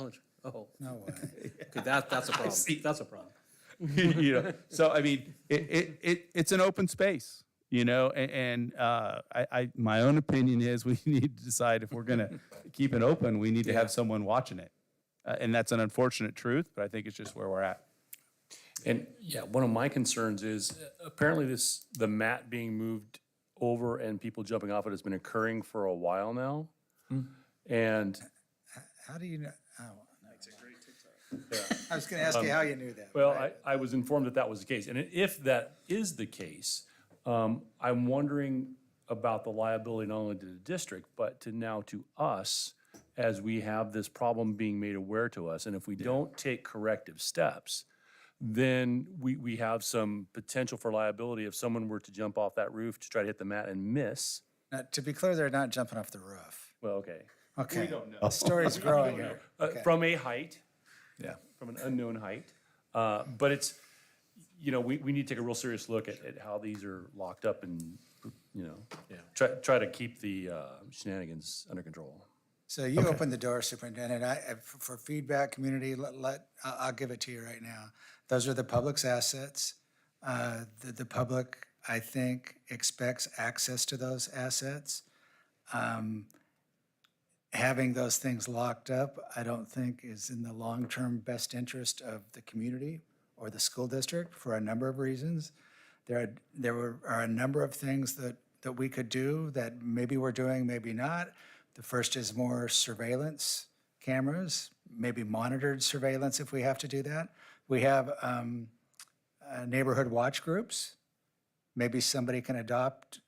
Oh, No way. okay, that's a problem. That's a problem. You know, so I mean, it's an open space, you know, and my own opinion is we need to decide if we're gonna keep it open, we need to have someone watching it. And that's an unfortunate truth, but I think it's just where we're at. And yeah, one of my concerns is apparently the mat being moved over and people jumping off it has been occurring for a while now. And How do you know? Oh, no. I was gonna ask you how you knew that. well, but I was informed that that was the case. And if that is the case, I'm wondering about the liability not only to the district, but to us as we have this problem being made aware to us. And if we don't take corrective steps, then we have some potential for liability if someone were to jump off that roof to try to hit the mat and miss. Now, to be clear, they're not jumping off the roof. Well, okay. Okay. don't know. The story's growing here. Okay. From a height, Yeah. from an unknown height. But it's, you know, we need to take a real serious look at how these are locked up and, you know, try to keep the shenanigans under control. So you opened the door, Superintendent. For feedback, community, I'll give it to you right now. Those are the public's assets. The public, I think, expects access to those assets. Having those things locked up, I don't think is in the long-term best interest of the community or the school district for a number of reasons. There are a number of things that we could do that maybe we're doing, maybe not. The first is more surveillance cameras, maybe monitored surveillance if we have to do that. We have neighborhood watch groups. Maybe somebody can adopt,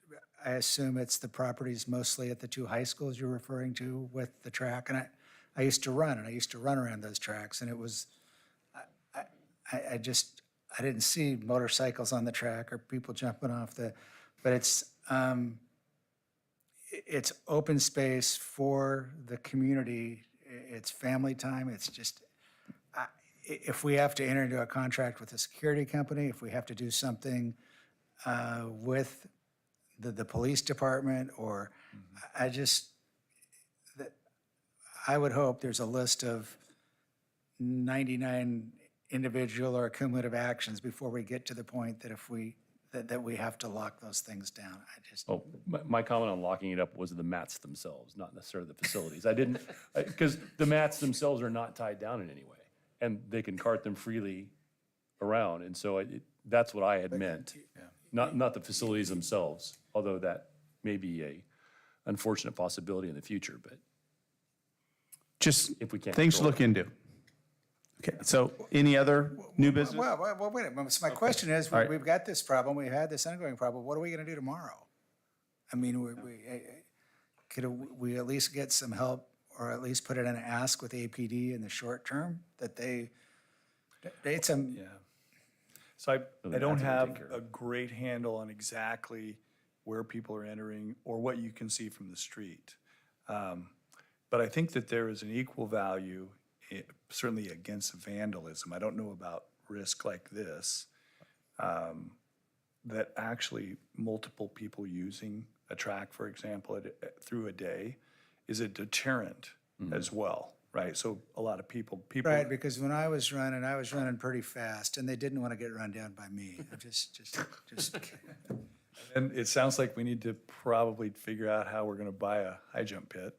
I assume it's the properties mostly at the two high schools you're referring to with the track. And I used to run around those tracks, and it was, I didn't see motorcycles on the track or people jumping off but it's open space for the community. It's family time. It's just, if we have to enter into a contract with a security company, if we have to do something with the police department, or I would hope there's a list of 99 individual or cumulative actions before we get to the point that that we have to lock those things down. Oh, my comment on locking it up was the mats themselves, not necessarily the facilities. I didn't, because the mats themselves are not tied down in any way, and they can cart them freely around. And so that's what I had meant, not the facilities themselves, although that may be a unfortunate possibility in the future, but Just if we can't things to control look into. Okay, so any other new business? Well, wait a minute. So my question is, All right. we've got this problem, we had this ongoing problem. What are we going to do tomorrow? I mean, could we at least get some help, or at least put it in an ask with APD in the short term that it's some. Yeah. So I the don't mats are have taken care a of. great handle on exactly where people are entering or what you can see from the street. But I think that there is an equal value, certainly against vandalism. I don't know about risk like this, that actually multiple people using a track, for example, through a day is a deterrent as well, right? So a lot of people. Right, because when I was running pretty fast, and they didn't want to get run down by me. I'm just And it sounds like we need to probably figure out how we're gonna buy a high jump pit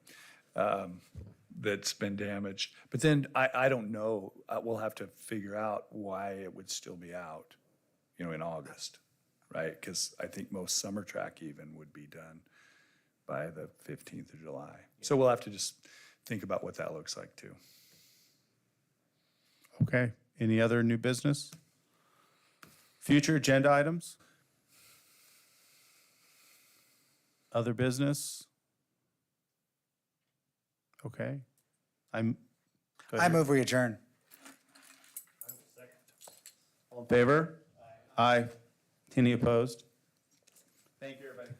that's been damaged. But then I don't know, we'll have to figure out why it would still be out, in August, right? Because I think most summer track even would be done by the 15th of July. So we'll have to just think about what that looks like too. Okay, any other new business? Future agenda items? Other business? Okay. Go I ahead. move we adjourn. All in favor? Aye. Any opposed? Thank you, everybody.